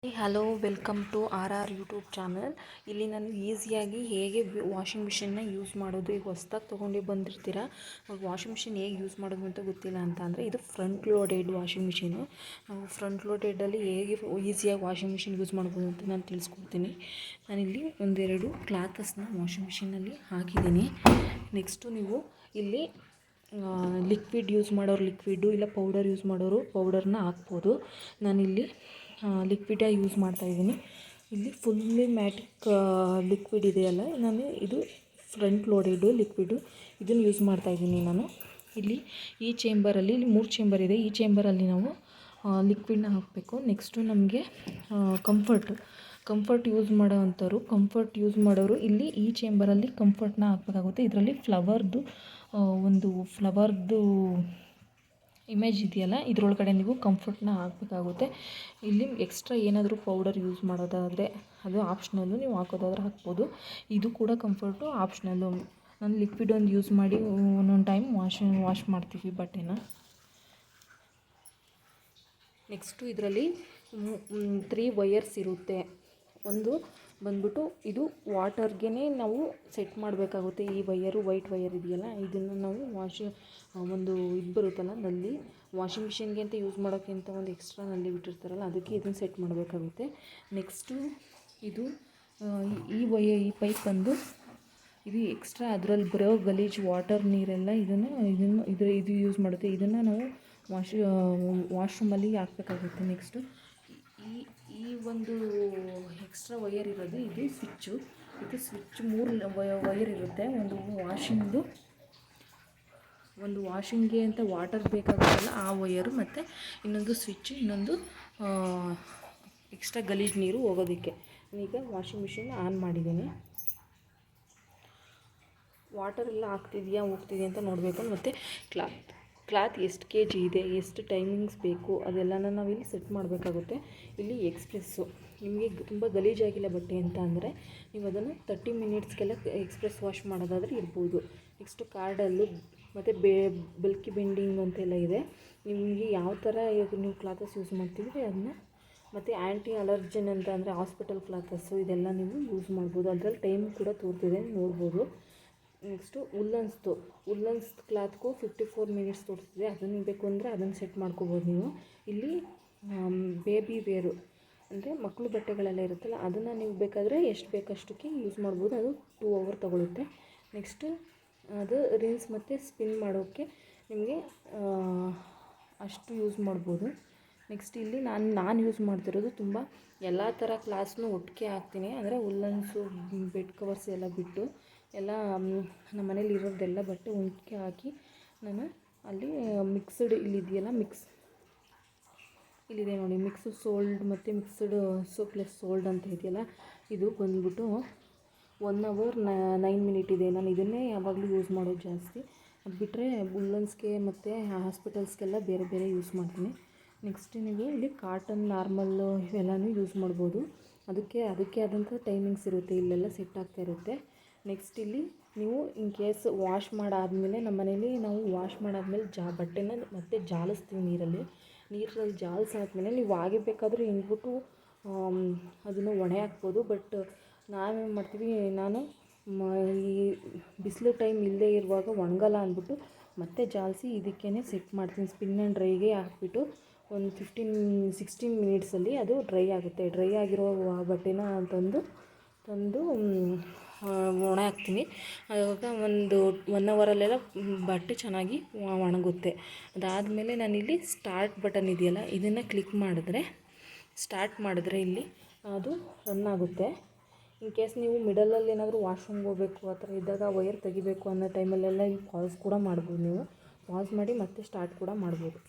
Hello, welcome to our YouTube channel. ಇಲ್ಲಿ ನಾನು ಈಸಿಯಾಗಿ ಹೇಗೆ ವಾಷಿಂಗ್ ಮಿಷಿನ್ನ ಯೂಸ್ ಮಾಡೋದು, ಈಗ ಹೊಸ್ದಾಗಿ ತೊಗೊಂಡು ಬಂದಿರ್ತೀರ, ವಾಷಿಂಗ್ ಮಿಷಿನ್ ಹೇಗೆ ಯೂಸ್ ಮಾಡೋದು ಅಂತ ಗೊತ್ತಿಲ್ಲ ಅಂತ ಅಂದರೆ, ಇದು ಫ್ರಂಟ್ ಲೋಡೆಡ್ ವಾಷಿಂಗ್ ಮಿಷಿನು. ನಾವು ಫ್ರಂಟ್ ಲೋಡೆಡಲ್ಲಿ ಹೇಗೆ ಈಸಿಯಾಗಿ ವಾಷಿಂಗ್ ಮಿಷಿನ್ ಯೂಸ್ ಮಾಡ್ಬೋದು ಅಂತ ನಾನು ತಿಳಿಸ್ಕೊಡ್ತೀನಿ. ನಾನಿಲ್ಲಿ ಒಂದೆರಡು ಕ್ಲಾತಸ್ನ ವಾಷಿಂಗ್ ಮಿಷಿನಲ್ಲಿ ಹಾಕಿದ್ದೀನಿ. ನೆಕ್ಸ್ಟು ನೀವು ಇಲ್ಲಿ ಲಿಕ್ವಿಡ್ ಯೂಸ್ ಮಾಡೋರು ಲಿಕ್ವಿಡು, ಇಲ್ಲ ಪೌಡರ್ ಯೂಸ್ ಮಾಡೋರು ಪೌಡರ್ನ ಹಾಕ್ಬೋದು. ನಾನಿಲ್ಲಿ ಲಿಕ್ವಿಡೇ ಯೂಸ್ ಮಾಡ್ತಾಯಿದ್ದೀನಿ. ಇಲ್ಲಿ ಫುಲ್ಲಿ ಮ್ಯಾಟಿಕ್ ಲಿಕ್ವಿಡ್ ಇದೆಯಲ್ಲ, ನಾನು ಇದು ಫ್ರಂಟ್ ಲೋಡೆಡು ಲಿಕ್ವಿಡು, ಇದನ್ನು ಯೂಸ್ ಮಾಡ್ತಾಯಿದ್ದೀನಿ ನಾನು. ಇಲ್ಲಿ ಈ ಚೇಂಬರಲ್ಲಿ, ಇಲ್ಲಿ 3 ಚೇಂಬರ್ ಇದೆ. ಈ ಚೇಂಬರಲ್ಲಿ ನಾವು ಲಿಕ್ವಿಡ್ನ ಹಾಕಬೇಕು. ನೆಕ್ಸ್ಟು ನಮಗೆ ಕಂಫರ್ಟ್ ಯೂಸ್ ಮಾಡೋ ಅಂಥವ್ರು, ಕಂಫರ್ಟ್ ಯೂಸ್ ಮಾಡೋರು ಇಲ್ಲಿ ಈ ಚೇಂಬರಲ್ಲಿ ಕಂಫರ್ಟ್ನ ಹಾಕಬೇಕಾಗುತ್ತೆ. ಇದರಲ್ಲಿ ಫ್ಲವರ್ದು ಇಮೇಜ್ ಇದೆಯಲ್ಲ, ಇದರೊಳಗಡೆ ನೀವು ಕಂಫರ್ಟ್ನ ಹಾಕಬೇಕಾಗುತ್ತೆ. ಇಲ್ಲಿ ಎಕ್ಸ್ಟ್ರಾ ಏನಾದರೂ ಪೌಡರ್ ಯೂಸ್ ಮಾಡೋದಾದರೆ ಅದು ಆಪ್ಷನಲ್ಲು, ನೀವು ಹಾಕೋದಾದ್ರೆ ಹಾಕ್ಬೋದು. ಇದು ಕೂಡ ಕಂಫರ್ಟು ಆಪ್ಷನಲ್ಲು. ನಾನು ಲಿಕ್ವಿಡ್ ಒಂದು ಯೂಸ್ ಮಾಡಿ ಒಂದೊಂದು ಟೈಮ್ ವಾಶ್ ಮಾಡ್ತೀವಿ ಬಟ್ಟೆನ. ನೆಕ್ಸ್ಟು ಇದರಲ್ಲಿ 3 ವಯರ್ಸ್ ಇರುತ್ತೆ. ಒಂದು ಬಂದ್ಬಿಟ್ಟು ಇದು ವಾಟರ್ಗೆ ನಾವು ಸೆಟ್ ಮಾಡಬೇಕಾಗುತ್ತೆ. ಈ ವೈಟ್ ವಯರ್ ಇದೆಯಲ್ಲ, ಇದನ್ನು ನಾವು ಇದು ಬರುತ್ತಲ್ಲ ನಲ್ಲಿ, ವಾಷಿಂಗ್ ಮಿಷಿನ್ಗೆ ಅಂತ ಯೂಸ್ ಮಾಡೋಕ್ಕಿಂತ ಒಂದು ಎಕ್ಸ್ಟ್ರಾ ನಲ್ಲಿ ಬಿಟ್ಟಿರ್ತಾರಲ್ಲ, ಅದಕ್ಕೆ ಇದನ್ನು ಸೆಟ್ ಮಾಡಬೇಕಾಗುತ್ತೆ. ನೆಕ್ಸ್ಟು ಇದು ಈ ಪೈಪ್ ಬಂದು ಇದು ಎಕ್ಸ್ಟ್ರಾ ಅದರಲ್ಲಿ ಬರೋ ಗಲೀಜು ವಾಟರ್ ನೀರೆಲ್ಲ ಇದು ಯೂಸ್ ಮಾಡುತ್ತೆ. ಇದನ್ನು ನಾವು ವಾಶ್ರೂಮಲ್ಲಿ ಹಾಕಬೇಕಾಗುತ್ತೆ. ನೆಕ್ಸ್ಟು ಈ ಒಂದು ಎಕ್ಸ್ಟ್ರಾ ವಯರ್ ಇರೋದು ಇದು ಸ್ವಿಚ್ಚು. ಇದು ಸ್ವಿಚ್ 3 ವಯರ್ ಇರುತ್ತೆ. ಒಂದು ವಾಷಿಂಗ್ಗೆ ಅಂತ ವಾಟರ್ ಬೇಕಾಗುತ್ತಲ್ಲ ಆ ವಯರು, ಮತ್ತು ಇನ್ನೊಂದು ಸ್ವಿಚ್ಚು, ಇನ್ನೊಂದು ಎಕ್ಸ್ಟ್ರಾ ಗಲೀಜು ನೀರು ಹೋಗೋದಕ್ಕೆ. ಈಗ ವಾಷಿಂಗ್ ಮಿಷಿನ್ ಆನ್ ಮಾಡಿದ್ದೀನಿ. ವಾಟರ್ ಎಲ್ಲ ಹೋಗ್ತಿದೆಯಾ ಅಂತ ನೋಡಬೇಕು. ಮತ್ತು ಕ್ಲಾತ್ ಎಷ್ಟು kg ಇದೆ, ಎಷ್ಟು ಟೈಮಿಂಗ್ಸ್ ಬೇಕು, ಅದೆಲ್ಲನ ನಾವಿಲ್ಲಿ ಸೆಟ್ ಮಾಡಬೇಕಾಗುತ್ತೆ. ಇಲ್ಲಿ ಎಕ್ಸ್ಪ್ರೆಸ್ಸು, ನಿಮಗೆ ತುಂಬ ಗಲೀಜಾಗಿಲ್ಲ ಬಟ್ಟೆ ಅಂತ ಅಂದರೆ ನೀವು ಅದನ್ನು 30 ಮಿನಿಟ್ಸ್ಗೆಲ್ಲ ಎಕ್ಸ್ಪ್ರೆಸ್ ವಾಶ್ ಮಾಡೋದಾದರೆ ಇರ್ಬೋದು. ನೆಕ್ಸ್ಟು ಕಾರ್ಡಲ್ಲು ಮತ್ತು ಬಲ್ಕಿ ಬೆಂಡಿಂಗ್ ಅಂತೆಲ್ಲ ಇದೆ. ನಿಮಗೆ ಯಾವ ಥರ ನೀವು ಕ್ಲಾತಸ್ ಯೂಸ್ ಮಾಡ್ತಿದ್ರಿ ಅದನ್ನ, ಮತ್ತು ಆ್ಯಂಟಿ ಅಲರ್ಜನ್ ಅಂತ ಅಂದರೆ ಹಾಸ್ಪಿಟಲ್ ಕ್ಲಾತಸ್ಸು, ಇದೆಲ್ಲ ನೀವು ಯೂಸ್ ಮಾಡ್ಬೋದು. ಅದರಲ್ಲಿ ಟೈಮ್ ಕೂಡ ತೋರ್ತಿದೆ, ನೋಡ್ಬೋದು. ನೆಕ್ಸ್ಟು ಉಲ್ಲನ್ಸ್ ಕ್ಲಾತ್ಗೂ 54 ಮಿನಿಟ್ಸ್ ತೋರಿಸ್ತಿದೆ. ಅದನ್ನು ಬೇಕು ಅಂದರೆ ಅದನ್ನು ಸೆಟ್ ಮಾಡ್ಕೋಬೋದು ನೀವು. ಇಲ್ಲಿ ಬೇಬಿ ವೇರು ಅಂದರೆ ಮಕ್ಕಳು ಬಟ್ಟೆಗಳೆಲ್ಲ ಇರುತ್ತಲ್ಲ, ಅದನ್ನು ನೀವು ಬೇಕಾದರೆ ಎಷ್ಟು ಬೇಕಷ್ಟಕ್ಕೆ ಯೂಸ್ ಮಾಡ್ಬೋದು. ಅದು 2 hour ತೊಗೊಳುತ್ತೆ. ನೆಕ್ಸ್ಟು ಅದು ರಿನ್ಸ್ ಮತ್ತು ಸ್ಪಿನ್ ಮಾಡೋಕ್ಕೆ ನಿಮಗೆ ಅಷ್ಟು ಯೂಸ್ ಮಾಡ್ಬೋದು. ನೆಕ್ಸ್ಟ್ ಇಲ್ಲಿ ನಾನು ಯೂಸ್ ಮಾಡ್ತಿರೋದು ತುಂಬ ಎಲ್ಲ ಥರ ಕ್ಲಾಸ್ನು ಒಟ್ಟಿಗೆ ಹಾಕ್ತೀನಿ. ಅಂದರೆ ಉಲ್ಲನ್ಸು, ಬೆಡ್ ಕವರ್ಸ್ ಎಲ್ಲ ಬಿಟ್ಟು ಎಲ್ಲ ನಮ್ಮ ಮನೇಲಿ ಇರೋದೆಲ್ಲ ಬಟ್ಟೆ ಒಟ್ಟಿಗೆ ಹಾಕಿ ನಾನು ಅಲ್ಲಿ ಮಿಕ್ಸ್ಡ್ ಇಲ್ಲಿದೆ ನೋಡಿ, ಮಿಕ್ಸ್ಡ್ ಸೋಲ್ಡ್ ಮತ್ತು ಮಿಕ್ಸ್ಡ್ ಸೋಪ್ಲೆಸ್ ಸೋಲ್ಡ್ ಅಂತ ಇದೆಯಲ್ಲ, ಇದು ಬಂದ್ಬಿಟ್ಟು 1 hour 9 minutes ಇದೆ. ನಾನು ಇದನ್ನೇ ಯಾವಾಗಲೂ ಯೂಸ್ ಮಾಡೋದು ಜಾಸ್ತಿ. ಅದು ಬಿಟ್ಟರೆ ಉಲ್ಲನ್ಸ್ಗೆ ಮತ್ತು ಹಾಸ್ಪಿಟಲ್ಸ್ಗೆಲ್ಲ ಬೇರೆ ಯೂಸ್ ಮಾಡ್ತೀನಿ. ನೆಕ್ಸ್ಟ್ ನೀವು ಇಲ್ಲಿ ಕಾಟನ್ ನಾರ್ಮಲ್ಲು ಇವೆಲ್ಲನೂ ಯೂಸ್ ಮಾಡ್ಬೋದು. ಅದಕ್ಕೆ ಆದಂಥ ಟೈಮಿಂಗ್ಸ್ ಇರುತ್ತೆ, ಇಲ್ಲೆಲ್ಲ ಸೆಟ್ ಆಗ್ತಾ ಇರುತ್ತೆ. ನೆಕ್ಸ್ಟ್ ಇಲ್ಲಿ ನೀವು ಇನ್ ಕೇಸ್ ವಾಶ್ ಮಾಡಾದಮೇಲೆ, ನಮ್ಮ ಮನೇಲಿ ನಾವು ವಾಶ್ ಮಾಡಾದಮೇಲೆ ಬಟ್ಟೆನ ಮತ್ತೆ ಜಾಲಿಸ್ತೀವಿ ನೀರಲ್ಲಿ ಜಾಲಿಸಾದ್ಮೇಲೆ ನೀವು ಹಾಗೆ ಬೇಕಾದರೂ ಹಿಂಡ್ಬಿಟ್ಟು ಅದನ್ನು ಒಣೆ ಹಾಕ್ಬೋದು. ಬಟ್ ನಾವೇನು ಮಾಡ್ತೀವಿ, ನಾನು ಈ ಬಿಸಿಲು ಟೈಮ್ ಇಲ್ಲದೇ ಇರುವಾಗ ಒಣಗಲ್ಲ ಅಂದ್ಬಿಟ್ಟು ಮತ್ತೆ ಜಾಲಿಸಿ ಇದಕ್ಕೇ ಸೆಟ್ ಮಾಡ್ತೀನಿ. ಸ್ಪಿನ್ ಆ್ಯಂಡ್ ಡ್ರೈಗೆ ಹಾಕ್ಬಿಟ್ಟು ಒಂದು 15-16 ಮಿನಿಟ್ಸಲ್ಲಿ ಅದು ಡ್ರೈ ಆಗುತ್ತೆ. ಡ್ರೈ ಆಗಿರೋ ಬಟ್ಟೆನ ತಂದು ಒಣ ಹಾಕ್ತೀನಿ. ಆವಾಗ ಒಂದು 1 hourಲ್ಲೆಲ್ಲ ಬಟ್ಟೆ ಚೆನ್ನಾಗಿ ಒಣಗುತ್ತೆ. ಅದಾದಮೇಲೆ ನಾನಿಲ್ಲಿ ಸ್ಟಾರ್ಟ್ ಬಟನ್ ಇದೆಯಲ್ಲ, ಇದನ್ನು ಕ್ಲಿಕ್ ಮಾಡಿದ್ರೆ ಇಲ್ಲಿ ಅದು ರನ್ ಆಗುತ್ತೆ. ಇನ್ ಕೇಸ್ ನೀವು ಮಿಡಲಲ್ಲಿ ಏನಾದರೂ ವಾಶ್ರೂಮ್ಗೆ ಹೋಗಬೇಕು ಆ ಥರ ಇದ್ದಾಗ ವಯರ್ ತೆಗಿಬೇಕು ಅನ್ನೋ ಟೈಮಲ್ಲೆಲ್ಲ ಇಲ್ಲಿ ಪಾಸ್ ಕೂಡ ಮಾಡ್ಬೋದು. ನೀವು ಪಾಸ್ ಮಾಡಿ ಮತ್ತೆ ಸ್ಟಾರ್ಟ್ ಕೂಡ ಮಾಡ್ಬೋದು.